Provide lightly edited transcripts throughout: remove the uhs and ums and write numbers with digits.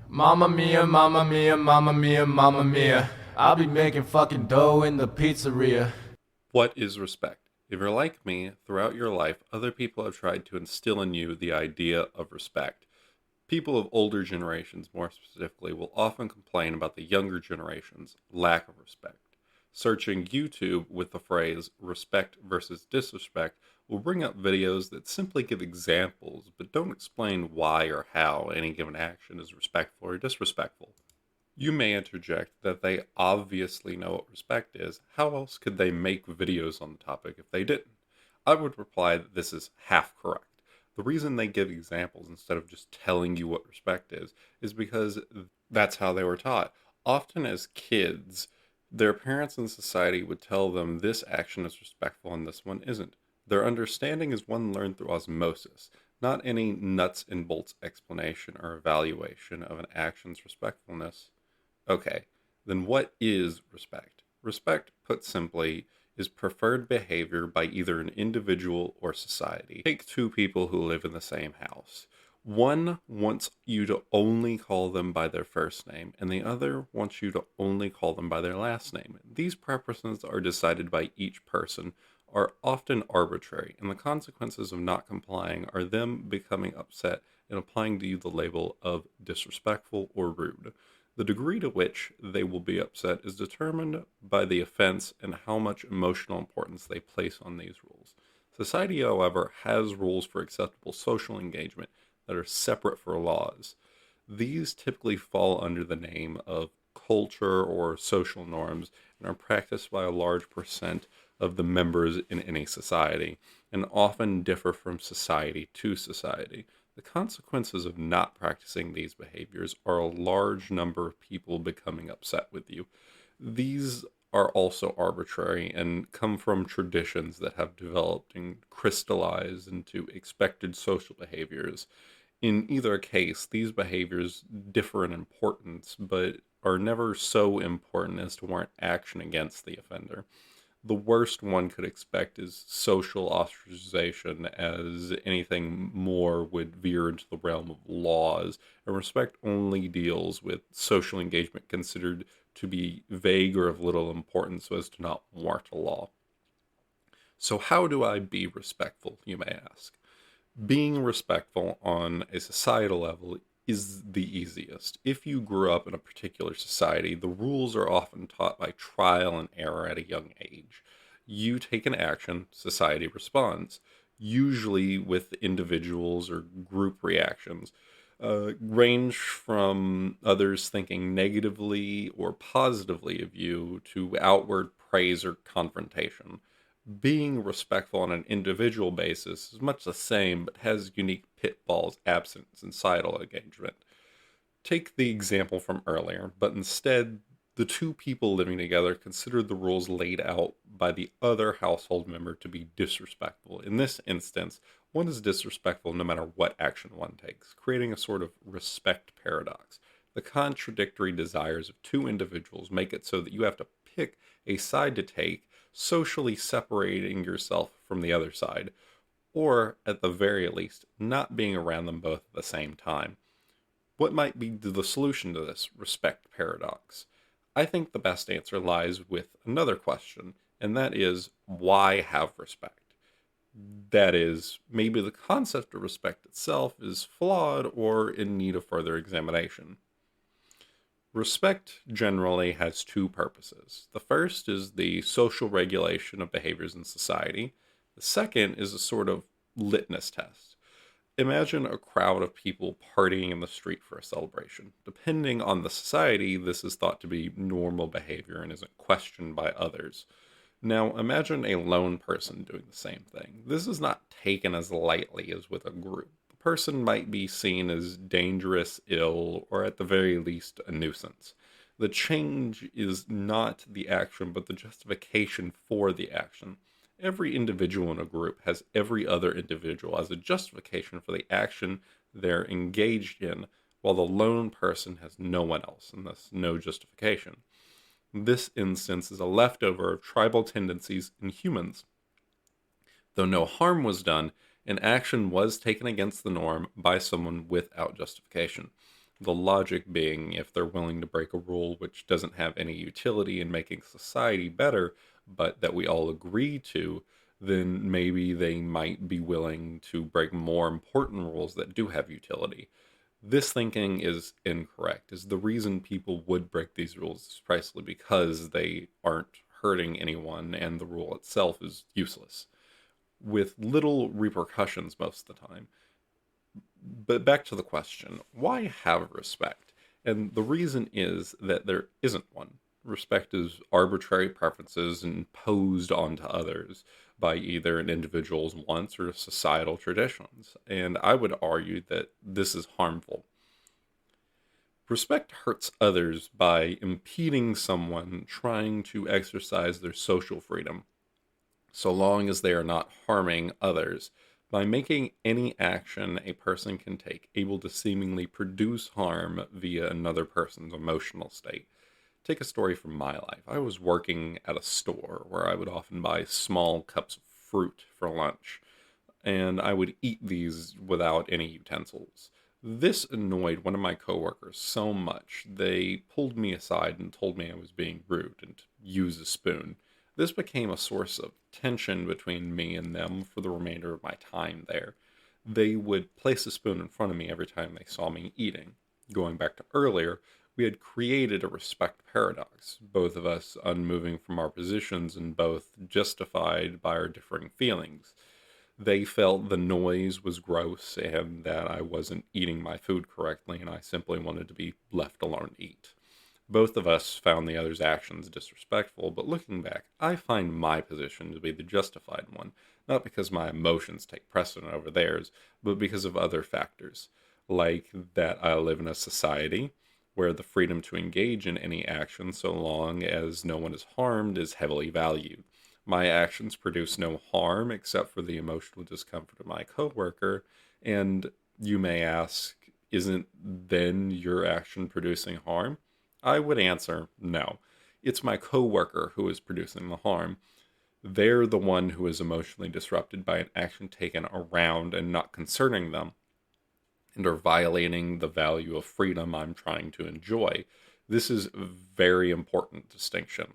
Mamma mia, mamma mia, mamma mia, mamma mia. I'll be making fucking dough in the pizzeria. What is respect? If you're like me, throughout your life, other people have tried to instill in you the idea of respect. People of older generations, more specifically, will often complain about the younger generation's lack of respect. Searching YouTube with the phrase respect versus disrespect will bring up videos that simply give examples but don't explain why or how any given action is respectful or disrespectful. You may interject that they obviously know what respect is. How else could they make videos on the topic if they didn't? I would reply that this is half correct. The reason they give examples instead of just telling you what respect is because that's how they were taught. Often as kids, their parents and society would tell them this action is respectful and this one isn't. Their understanding is one learned through osmosis, not any nuts and bolts explanation or evaluation of an action's respectfulness. Okay, then what is respect? Respect, put simply, is preferred behavior by either an individual or society. Take two people who live in the same house. One wants you to only call them by their first name, and the other wants you to only call them by their last name. These preferences are decided by each person, are often arbitrary, and the consequences of not complying are them becoming upset and applying to you the label of disrespectful or rude. The degree to which they will be upset is determined by the offense and how much emotional importance they place on these rules. Society, however, has rules for acceptable social engagement that are separate for laws. These typically fall under the name of culture or social norms and are practiced by a large percent of the members in any society and often differ from society to society. The consequences of not practicing these behaviors are a large number of people becoming upset with you. These are also arbitrary and come from traditions that have developed and crystallized into expected social behaviors. In either case, these behaviors differ in importance, but are never so important as to warrant action against the offender. The worst one could expect is social ostracization, as anything more would veer into the realm of laws, and respect only deals with social engagement considered to be vague or of little importance so as to not warrant a law. So, how do I be respectful, you may ask? Being respectful on a societal level is the easiest. If you grew up in a particular society, the rules are often taught by trial and error at a young age. You take an action, society responds, usually with individuals or group reactions. Range from others thinking negatively or positively of you to outward praise or confrontation. Being respectful on an individual basis is much the same, but has unique pitfalls absent societal engagement. Take the example from earlier, but instead, the two people living together consider the rules laid out by the other household member to be disrespectful. In this instance, one is disrespectful no matter what action one takes, creating a sort of respect paradox. The contradictory desires of two individuals make it so that you have to pick a side to take, socially separating yourself from the other side, or at the very least, not being around them both at the same time. What might be the solution to this respect paradox? I think the best answer lies with another question, and that is why have respect? That is, maybe the concept of respect itself is flawed or in need of further examination. Respect generally has two purposes. The first is the social regulation of behaviors in society. The second is a sort of litmus test. Imagine a crowd of people partying in the street for a celebration. Depending on the society, this is thought to be normal behavior and isn't questioned by others. Now, imagine a lone person doing the same thing. This is not taken as lightly as with a group. The person might be seen as dangerous, ill, or at the very least, a nuisance. The change is not the action, but the justification for the action. Every individual in a group has every other individual as a justification for the action they're engaged in, while the lone person has no one else, and thus no justification. This instance is a leftover of tribal tendencies in humans. Though no harm was done, an action was taken against the norm by someone without justification. The logic being, if they're willing to break a rule which doesn't have any utility in making society better, but that we all agree to, then maybe they might be willing to break more important rules that do have utility. This thinking is incorrect, is the reason people would break these rules is precisely because they aren't hurting anyone and the rule itself is useless, with little repercussions most of the time. But back to the question, why have respect? And the reason is that there isn't one. Respect is arbitrary preferences imposed onto others by either an individual's wants or societal traditions. And I would argue that this is harmful. Respect hurts others by impeding someone trying to exercise their social freedom, so long as they are not harming others, by making any action a person can take able to seemingly produce harm via another person's emotional state. Take a story from my life. I was working at a store where I would often buy small cups of fruit for lunch, and I would eat these without any utensils. This annoyed one of my coworkers so much they pulled me aside and told me I was being rude and to use a spoon. This became a source of tension between me and them for the remainder of my time there. They would place a spoon in front of me every time they saw me eating. Going back to earlier, we had created a respect paradox, both of us unmoving from our positions and both justified by our differing feelings. They felt the noise was gross and that I wasn't eating my food correctly, and I simply wanted to be left alone to eat. Both of us found the other's actions disrespectful, but looking back, I find my position to be the justified one, not because my emotions take precedent over theirs, but because of other factors, like that I live in a society where the freedom to engage in any action so long as no one is harmed is heavily valued. My actions produce no harm except for the emotional discomfort of my coworker, and you may ask, isn't then your action producing harm? I would answer no. It's my coworker who is producing the harm. They're the one who is emotionally disrupted by an action taken around and not concerning them, and are violating the value of freedom I'm trying to enjoy. This is a very important distinction.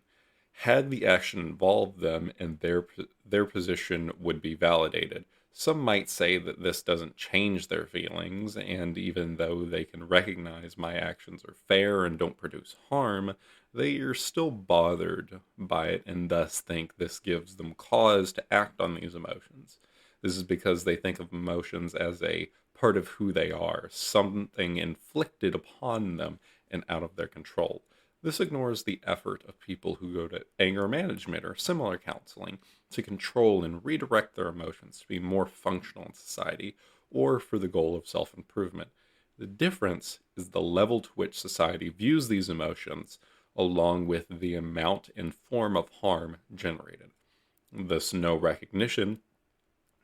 Had the action involved them and their position would be validated. Some might say that this doesn't change their feelings, and even though they can recognize my actions are fair and don't produce harm, they are still bothered by it and thus think this gives them cause to act on these emotions. This is because they think of emotions as a part of who they are, something inflicted upon them and out of their control. This ignores the effort of people who go to anger management or similar counseling to control and redirect their emotions to be more functional in society or for the goal of self improvement. The difference is the level to which society views these emotions, along with the amount and form of harm generated. Thus, no recognition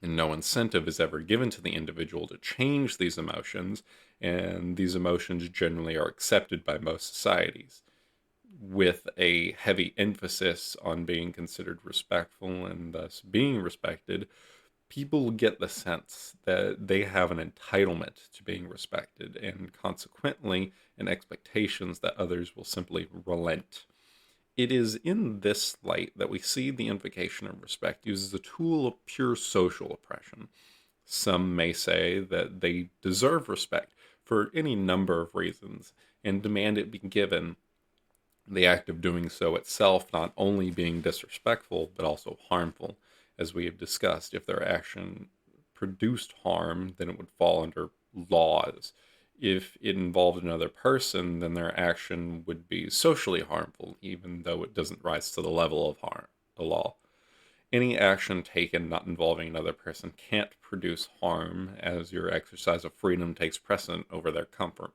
and no incentive is ever given to the individual to change these emotions, and these emotions generally are accepted by most societies, with a heavy emphasis on being considered respectful and thus being respected. People get the sense that they have an entitlement to being respected and consequently an expectations that others will simply relent. It is in this light that we see the invocation of respect used as a tool of pure social oppression. Some may say that they deserve respect for any number of reasons and demand it be given, the act of doing so itself not only being disrespectful but also harmful. As we have discussed, if their action produced harm, then it would fall under laws. If it involved another person, then their action would be socially harmful, even though it doesn't rise to the level of harm, the law. Any action taken not involving another person can't produce harm, as your exercise of freedom takes precedent over their comfort.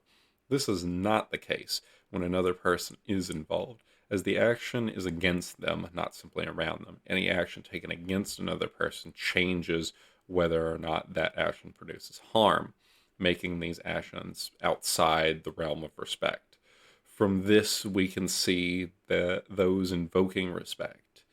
This is not the case when another person is involved, as the action is against them, not simply around them. Any action taken against another person changes whether or not that action produces harm, making these actions outside the realm of respect. From this, we can see that those invoking respect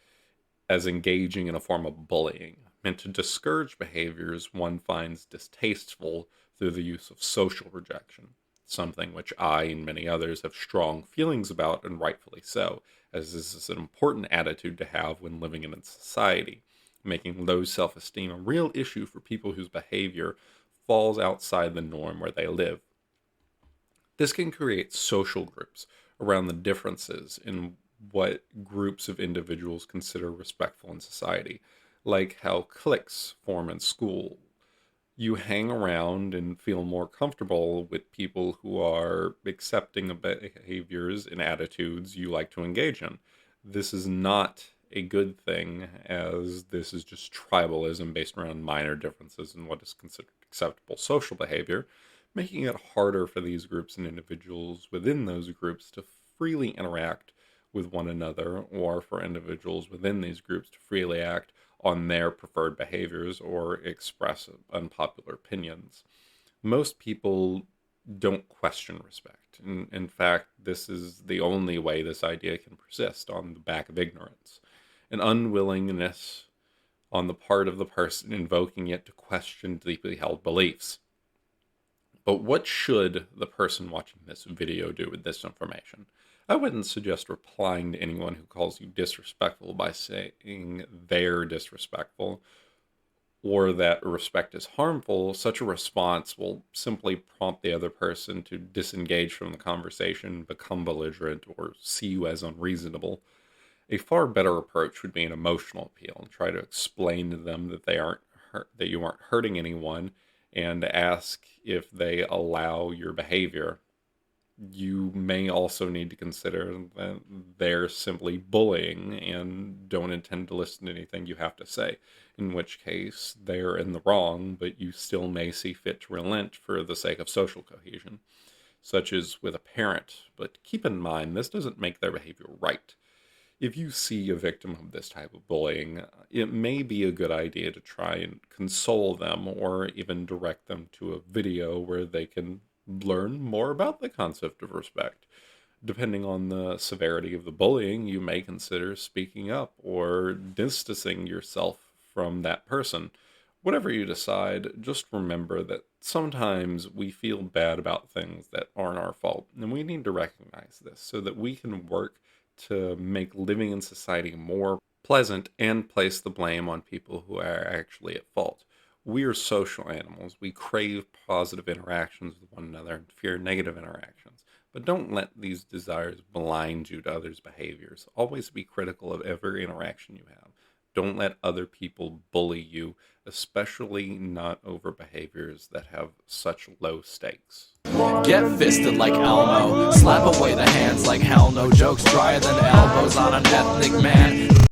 as engaging in a form of bullying, meant to discourage behaviors one finds distasteful through the use of social rejection. something which I and many others have strong feelings about, and rightfully so, as this is an important attitude to have when living in a society, making low self-esteem a real issue for people whose behavior falls outside the norm where they live. This can create social groups around the differences in what groups of individuals consider respectful in society, like how cliques form in school. You hang around and feel more comfortable with people who are accepting of behaviors and attitudes you like to engage in. This is not a good thing, as this is just tribalism based around minor differences in what is considered acceptable social behavior, making it harder for these groups and individuals within those groups to freely interact with one another, or for individuals within these groups to freely act on their preferred behaviors or express unpopular opinions. Most people don't question respect. In fact, this is the only way this idea can persist, on the back of ignorance. An unwillingness on the part of the person invoking it to question deeply held beliefs. But what should the person watching this video do with this information? I wouldn't suggest replying to anyone who calls you disrespectful by saying they're disrespectful or that respect is harmful. Such a response will simply prompt the other person to disengage from the conversation, become belligerent, or see you as unreasonable. A far better approach would be an emotional appeal, and try to explain to them that that you aren't hurting anyone, and ask if they allow your behavior. You may also need to consider that they're simply bullying and don't intend to listen to anything you have to say, in which case they're in the wrong, but you still may see fit to relent for the sake of social cohesion, such as with a parent. But keep in mind, this doesn't make their behavior right. If you see a victim of this type of bullying, it may be a good idea to try and console them, or even direct them to a video where they can learn more about the concept of respect. Depending on the severity of the bullying, you may consider speaking up or distancing yourself from that person. Whatever you decide, just remember that sometimes we feel bad about things that aren't our fault, and we need to recognize this so that we can work to make living in society more pleasant and place the blame on people who are actually at fault. We are social animals. We crave positive interactions with one another and fear negative interactions. But don't let these desires blind you to others' behaviors. Always be critical of every interaction you have. Don't let other people bully you, especially not over behaviors that have such low stakes. Get fisted like Elmo, slap away the hands like hell. No jokes drier than elbows on an ethnic man.